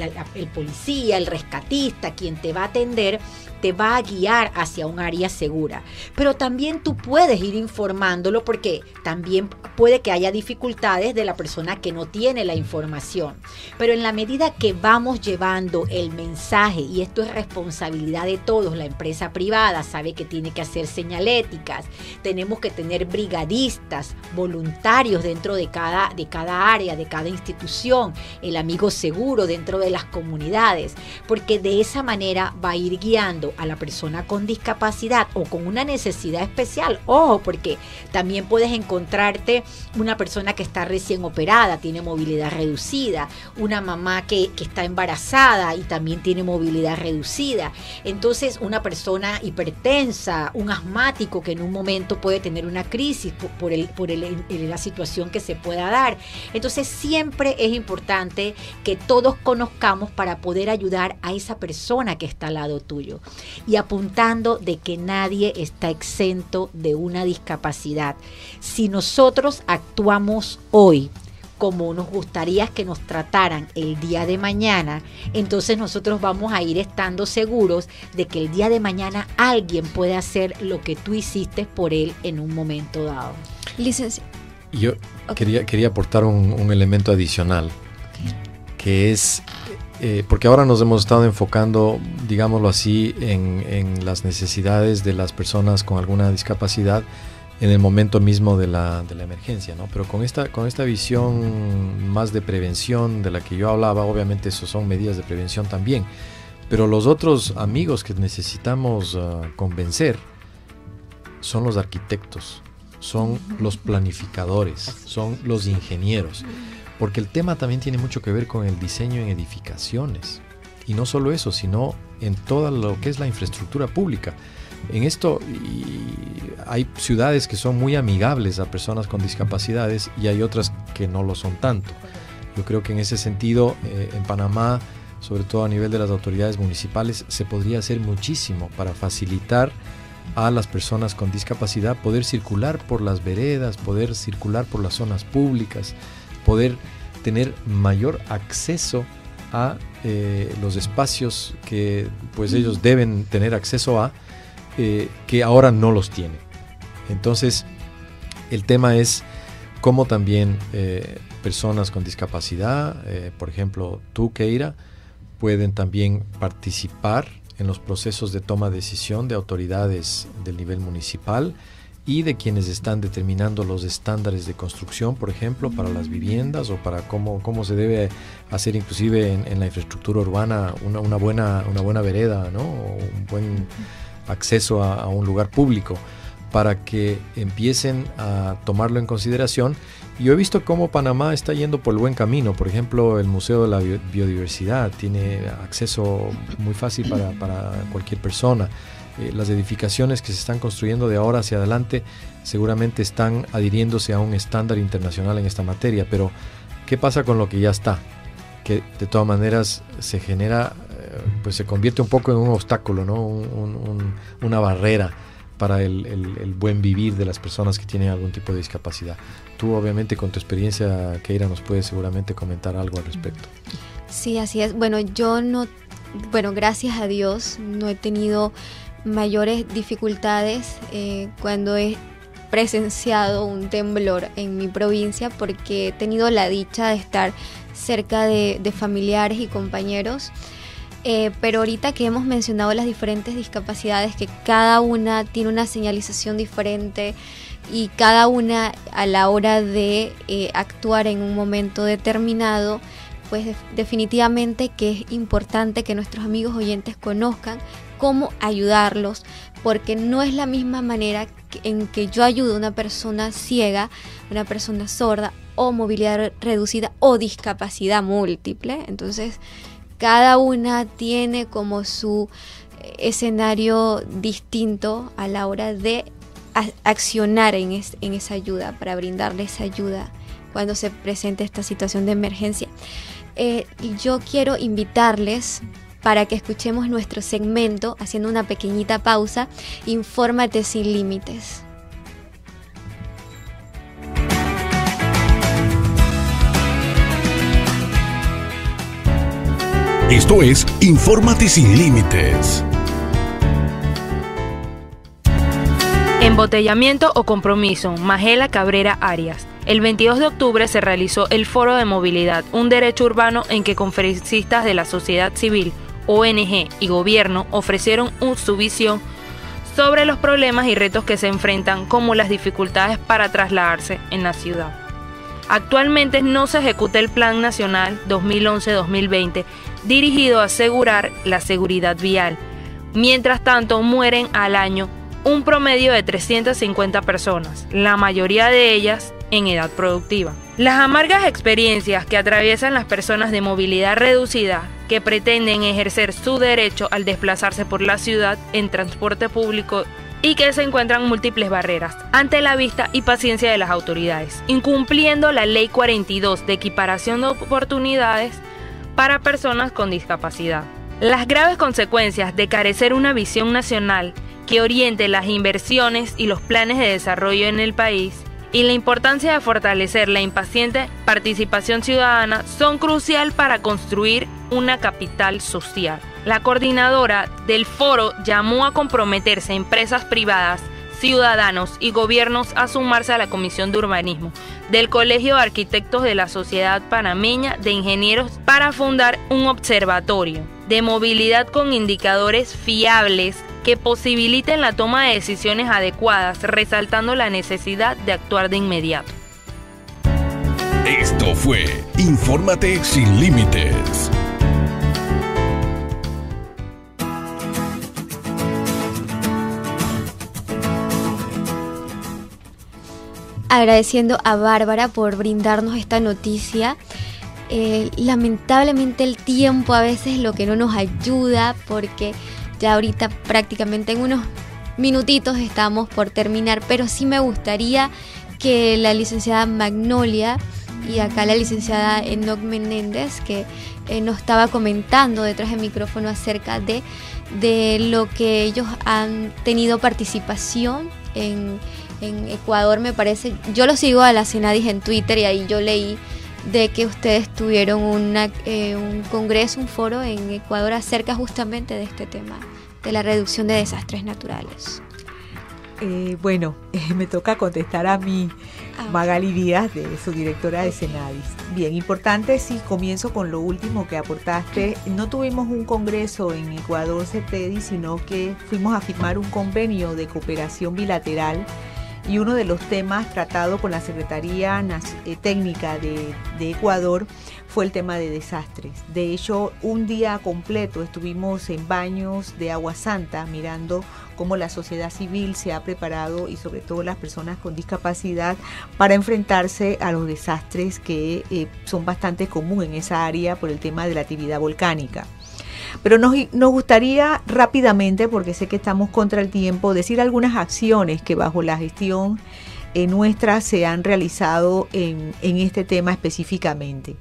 policía, el rescatista, quien te va a atender, te va a guiar hacia un área segura. Pero también tú puedes ir informándolo, porque también puede que haya dificultades de la persona que no tiene la información. Pero en la medida que vamos llevando el mensaje, y esto es responsabilidad de todos, la empresa privada sabe que tiene que hacer señaléticas, tenemos que tener brigadistas, voluntarios dentro de cada área, de cada institución, el amigo seguro dentro de las comunidades, porque de esa manera va a ir guiando a la persona con discapacidad o con una necesidad especial. Ojo, porque también puedes encontrarte una persona que está recién operada, tiene movilidad reducida, una mamá que está embarazada y también tiene movilidad reducida. Entonces, una persona hipertensa, un asmático que en un momento puede tener una crisis por la situación que se pueda dar. Entonces, siempre es importante que todos conozcamos para poder ayudar a esa persona que está al lado tuyo, y apuntando de que nadie está exento de una discapacidad. Si nosotros actuamos hoy como nos gustaría que nos trataran el día de mañana, entonces nosotros vamos a ir estando seguros de que el día de mañana alguien puede hacer lo que tú hiciste por él en un momento dado. Licenciado. Yo quería aportar un elemento adicional, que es, porque ahora nos hemos estado enfocando, digámoslo así, en las necesidades de las personas con alguna discapacidad en el momento mismo de la emergencia, ¿no? Pero con esta visión más de prevención de la que yo hablaba, obviamente eso son medidas de prevención también, pero los otros amigos que necesitamos convencer son los arquitectos, son los planificadores, son los ingenieros, porque el tema también tiene mucho que ver con el diseño en edificaciones, y no solo eso, sino en todo lo que es la infraestructura pública. En esto hay ciudades que son muy amigables a personas con discapacidades y hay otras que no lo son tanto. Yo creo que en ese sentido, en Panamá, sobre todo a nivel de las autoridades municipales, se podría hacer muchísimo para facilitar a las personas con discapacidad poder circular por las veredas, poder circular por las zonas públicas, poder tener mayor acceso a los espacios que pues ellos deben tener acceso a, que ahora no los tienen. Entonces, el tema es cómo también personas con discapacidad, por ejemplo, tú, Keira, pueden también participar en los procesos de toma de decisión de autoridades del nivel municipal y de quienes están determinando los estándares de construcción, por ejemplo, para las viviendas o para cómo se debe hacer inclusive en la infraestructura urbana una buena vereda, ¿no? O un buen acceso a un lugar público, para que empiecen a tomarlo en consideración. Y yo he visto cómo Panamá está yendo por el buen camino. Por ejemplo, el Museo de la Biodiversidad tiene acceso muy fácil para cualquier persona. Las edificaciones que se están construyendo de ahora hacia adelante seguramente están adhiriéndose a un estándar internacional en esta materia, pero ¿qué pasa con lo que ya está? Que de todas maneras se genera, pues se convierte un poco en un obstáculo, ¿no? Una barrera para el buen vivir de las personas que tienen algún tipo de discapacidad. Tú, obviamente, con tu experiencia, Keira, nos puedes seguramente comentar algo al respecto. Sí, así es. Bueno, gracias a Dios no he tenido mayores dificultades cuando he presenciado un temblor en mi provincia, porque he tenido la dicha de estar cerca de familiares y compañeros. Pero ahorita que hemos mencionado las diferentes discapacidades, que cada una tiene una señalización diferente y cada una a la hora de actuar en un momento determinado, pues definitivamente que es importante que nuestros amigos oyentes conozcan cómo ayudarlos, porque no es la misma manera en que yo ayudo a una persona ciega, una persona sorda o movilidad reducida o discapacidad múltiple. Entonces, cada una tiene como su escenario distinto a la hora de accionar en esa ayuda, para brindarle esa ayuda cuando se presente esta situación de emergencia. Yo quiero invitarles para que escuchemos nuestro segmento, haciendo una pequeñita pausa, Infórmate sin límites. Esto es Infórmate sin límites. Embotellamiento o compromiso, Magela Cabrera Arias. El 22 de octubre se realizó el Foro de Movilidad, un derecho urbano en que conferencistas de la sociedad civil, ONG y gobierno ofrecieron su visión sobre los problemas y retos que se enfrentan, como las dificultades para trasladarse en la ciudad. Actualmente no se ejecuta el Plan Nacional 2011-2020 dirigido a asegurar la seguridad vial. Mientras tanto, mueren al año un promedio de 350 personas, la mayoría de ellas en edad productiva. Las amargas experiencias que atraviesan las personas de movilidad reducida que pretenden ejercer su derecho al desplazarse por la ciudad en transporte público y que se encuentran múltiples barreras ante la vista y paciencia de las autoridades, incumpliendo la Ley 42 de equiparación de oportunidades para personas con discapacidad. Las graves consecuencias de carecer una visión nacional que oriente las inversiones y los planes de desarrollo en el país y la importancia de fortalecer la impaciente participación ciudadana son crucial para construir una capital social. La coordinadora del foro llamó a comprometerse empresas privadas, ciudadanos y gobiernos a sumarse a la Comisión de Urbanismo del Colegio de Arquitectos de la Sociedad Panameña de Ingenieros para fundar un observatorio de movilidad con indicadores fiables que posibiliten la toma de decisiones adecuadas, resaltando la necesidad de actuar de inmediato. Esto fue Infórmate sin Límites. Agradeciendo a Bárbara por brindarnos esta noticia. Lamentablemente el tiempo a veces es lo que no nos ayuda, porque ya ahorita prácticamente en unos minutitos estamos por terminar, pero sí me gustaría que la licenciada Magnolia y acá la licenciada Enoc Menéndez, que nos estaba comentando detrás del micrófono acerca de lo que ellos han tenido participación en Ecuador, me parece. Yo lo sigo a la Cenadis en Twitter y ahí yo leí de que ustedes tuvieron un congreso, un foro en Ecuador acerca justamente de este tema, de la reducción de desastres naturales. Me toca contestar a mí, Magali Díaz, de su directora de Cenadis. Bien, importante, sí, comienzo con lo último que aportaste. No tuvimos un congreso en Ecuador CETEDI, sino que fuimos a firmar un convenio de cooperación bilateral, y uno de los temas tratados con la Secretaría Técnica de Ecuador fue el tema de desastres. De hecho, un día completo estuvimos en baños de agua santa mirando cómo la sociedad civil se ha preparado, y sobre todo las personas con discapacidad, para enfrentarse a los desastres que son bastante comunes en esa área por el tema de la actividad volcánica. Pero nos gustaría rápidamente, porque sé que estamos contra el tiempo, decir algunas acciones que bajo la gestión nuestra se han realizado en este tema específicamente.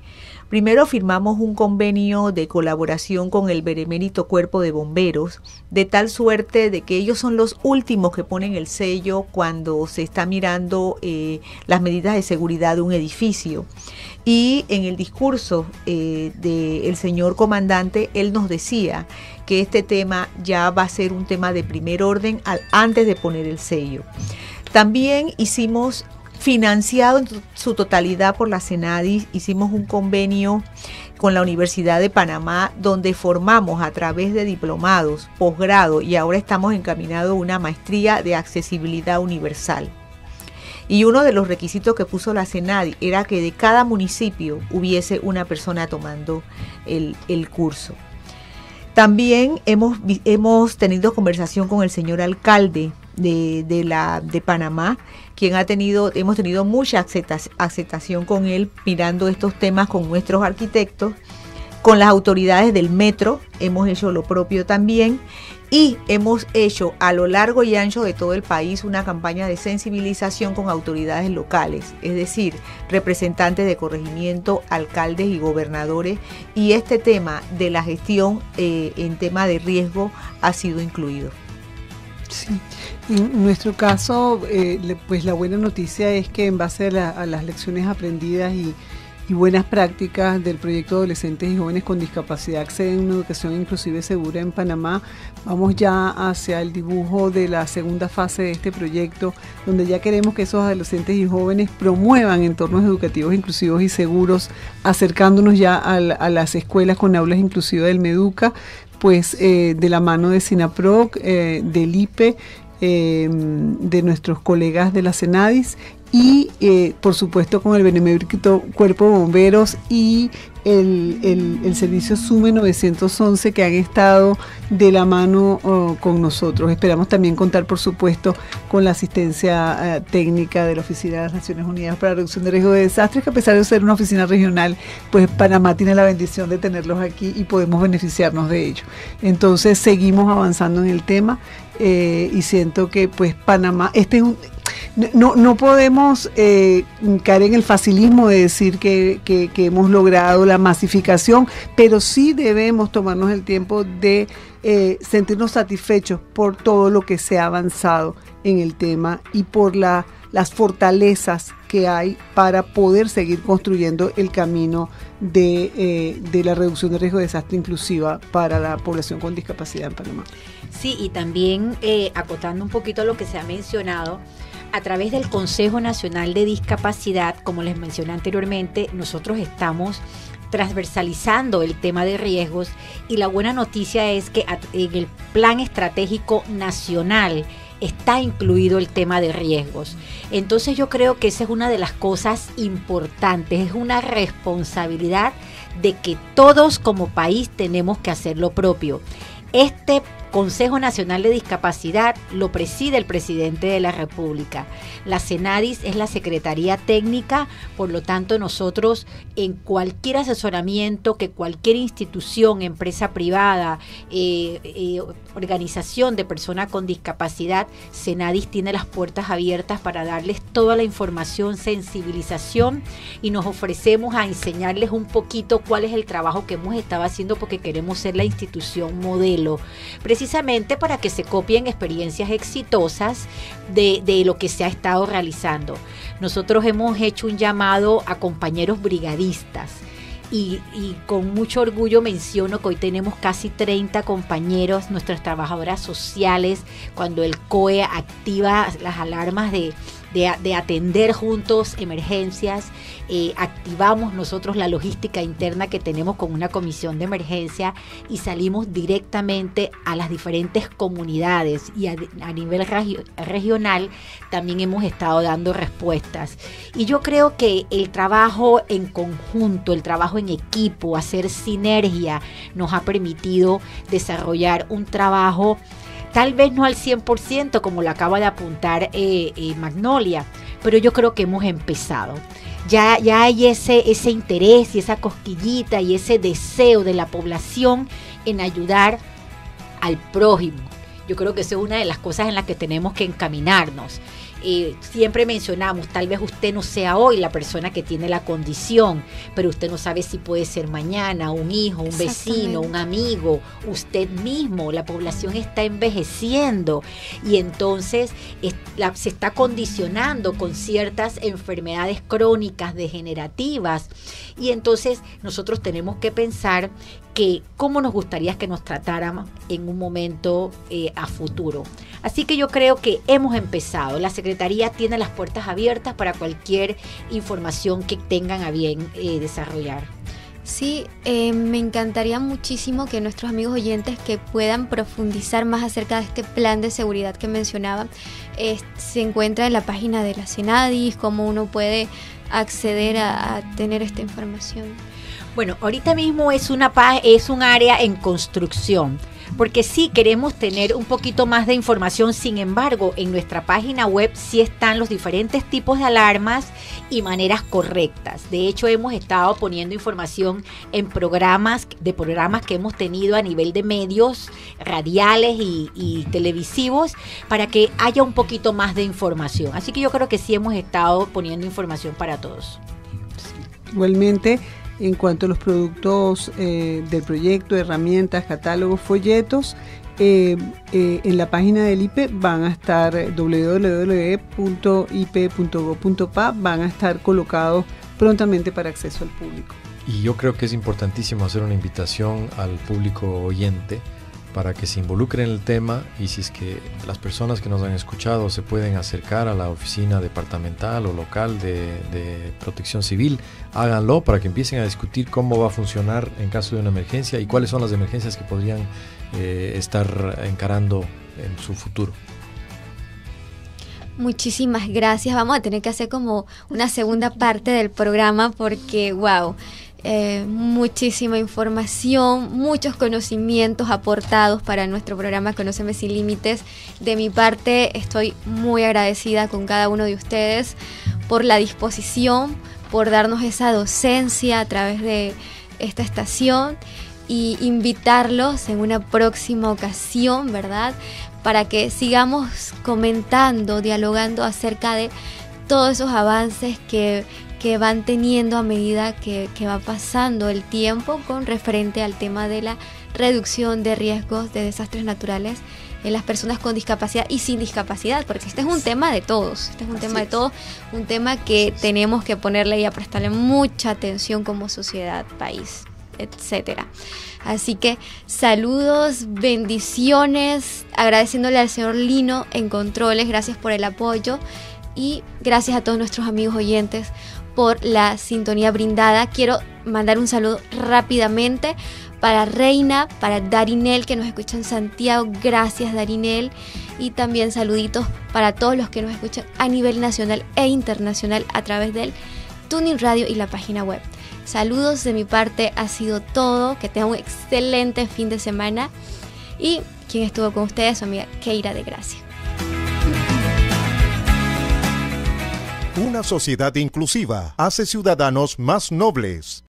Primero, firmamos un convenio de colaboración con el Benemérito Cuerpo de Bomberos, de tal suerte de que ellos son los últimos que ponen el sello cuando se está mirando las medidas de seguridad de un edificio. Y en el discurso del señor comandante, él nos decía que este tema ya va a ser un tema de primer orden antes de poner el sello. También hicimos, financiado en su totalidad por la Cenadis, hicimos un convenio con la Universidad de Panamá, donde formamos a través de diplomados, posgrado, y ahora estamos encaminados a una maestría de accesibilidad universal. Y uno de los requisitos que puso la Cenadis era que de cada municipio hubiese una persona tomando el curso. También hemos tenido conversación con el señor alcalde de Panamá, quien hemos tenido mucha aceptación con él, mirando estos temas con nuestros arquitectos, con las autoridades del metro, hemos hecho lo propio también, y hemos hecho a lo largo y ancho de todo el país una campaña de sensibilización con autoridades locales, es decir, representantes de corregimiento, alcaldes y gobernadores, y este tema de la gestión en tema de riesgo ha sido incluido. Sí, en nuestro caso, pues la buena noticia es que en base a las lecciones aprendidas y buenas prácticas del proyecto Adolescentes y Jóvenes con Discapacidad acceden a una educación inclusive segura en Panamá, vamos ya hacia el dibujo de la segunda fase de este proyecto, donde ya queremos que esos adolescentes y jóvenes promuevan entornos educativos inclusivos y seguros, acercándonos ya a las escuelas con aulas inclusivas del Meduca, pues de la mano de SINAPROC, del IPE, de nuestros colegas de la Cenadis y por supuesto con el benemérito Cuerpo de Bomberos y el servicio SUME 911 que han estado de la mano con nosotros. Esperamos también contar, por supuesto, con la asistencia técnica de la Oficina de las Naciones Unidas para la Reducción de Riesgo de Desastres, que a pesar de ser una oficina regional, pues Panamá tiene la bendición de tenerlos aquí y podemos beneficiarnos de ello. Entonces seguimos avanzando en el tema y siento que pues Panamá, no podemos caer en el facilismo de decir que hemos logrado la masificación, pero sí debemos tomarnos el tiempo de sentirnos satisfechos por todo lo que se ha avanzado en el tema y por las fortalezas que hay para poder seguir construyendo el camino de la reducción de riesgo de desastre inclusiva para la población con discapacidad en Panamá. Sí, y también acotando un poquito lo que se ha mencionado, a través del Consejo Nacional de Discapacidad, como les mencioné anteriormente, nosotros estamos transversalizando el tema de riesgos y la buena noticia es que en el Plan Estratégico Nacional está incluido el tema de riesgos. Entonces yo creo que esa es una de las cosas importantes, es una responsabilidad de que todos como país tenemos que hacer lo propio. Este Consejo Nacional de Discapacidad lo preside el presidente de la República. La CENADIS es la Secretaría Técnica, por lo tanto nosotros en cualquier asesoramiento que cualquier institución, empresa privada, organización de personas con discapacidad, CENADIS tiene las puertas abiertas para darles toda la información, sensibilización y nos ofrecemos a enseñarles un poquito cuál es el trabajo que hemos estado haciendo porque queremos ser la institución modelo, precisamente para que se copien experiencias exitosas de lo que se ha estado realizando. Nosotros hemos hecho un llamado a compañeros brigadistas y con mucho orgullo menciono que hoy tenemos casi 30 compañeros, nuestras trabajadoras sociales, cuando el COE activa las alarmas de atender juntos emergencias, activamos nosotros la logística interna que tenemos con una comisión de emergencia y salimos directamente a las diferentes comunidades y a nivel regional también hemos estado dando respuestas. Y yo creo que el trabajo en conjunto, el trabajo en equipo, hacer sinergia nos ha permitido desarrollar un trabajo tal vez no al 100% como lo acaba de apuntar Magnolia, pero yo creo que hemos empezado. Ya hay ese interés y esa cosquillita y ese deseo de la población en ayudar al prójimo. Yo creo que esa es una de las cosas en las que tenemos que encaminarnos. Siempre mencionamos, tal vez usted no sea hoy la persona que tiene la condición, pero usted no sabe si puede ser mañana un hijo, un vecino, un amigo, usted mismo. La población está envejeciendo y entonces se está condicionando con ciertas enfermedades crónicas degenerativas y entonces nosotros tenemos que pensar que cómo nos gustaría que nos tratáramos en un momento a futuro. Así que yo creo que hemos empezado. La Secretaría tiene las puertas abiertas para cualquier información que tengan a bien desarrollar. Sí, me encantaría muchísimo que nuestros amigos oyentes que puedan profundizar más acerca de este plan de seguridad que mencionaba, se encuentra en la página de la CENADIS, cómo uno puede acceder a tener esta información. Bueno, ahorita mismo es un área en construcción, porque sí queremos tener un poquito más de información. Sin embargo, en nuestra página web sí están los diferentes tipos de alarmas y maneras correctas. De hecho, hemos estado poniendo información en programas que hemos tenido a nivel de medios radiales y televisivos para que haya un poquito más de información. Así que yo creo que sí hemos estado poniendo información para todos. Igualmente, en cuanto a los productos del proyecto, herramientas, catálogos, folletos, en la página del IPE van a estar www.ipe.gov.pa, van a estar colocados prontamente para acceso al público. Y yo creo que es importantísimo hacer una invitación al público oyente para que se involucre en el tema y si es que las personas que nos han escuchado se pueden acercar a la oficina departamental o local de Protección Civil, háganlo para que empiecen a discutir cómo va a funcionar en caso de una emergencia y cuáles son las emergencias que podrían estar encarando en su futuro. Muchísimas gracias. Vamos a tener que hacer como una segunda parte del programa porque, wow, muchísima información, muchos conocimientos aportados para nuestro programa Conóceme Sin Límites. De mi parte, estoy muy agradecida con cada uno de ustedes por la disposición, por darnos esa docencia a través de esta estación y invitarlos en una próxima ocasión, ¿verdad?, para que sigamos comentando, dialogando acerca de todos esos avances que van teniendo a medida que va pasando el tiempo con referente al tema de la reducción de riesgos de desastres naturales en las personas con discapacidad y sin discapacidad, porque este es un tema de todos, un tema que tenemos que ponerle y a prestarle mucha atención como sociedad, país, etcétera. Así que saludos, bendiciones, agradeciéndole al señor Lino en controles, gracias por el apoyo y gracias a todos nuestros amigos oyentes por la sintonía brindada. Quiero mandar un saludo rápidamente para Reina, para Darinel que nos escucha en Santiago, gracias Darinel, y también saluditos para todos los que nos escuchan a nivel nacional e internacional a través del Tuning Radio y la página web. Saludos de mi parte, ha sido todo, que tengan un excelente fin de semana y quien estuvo con ustedes, su amiga Keira de Gracia. Una sociedad inclusiva hace ciudadanos más nobles.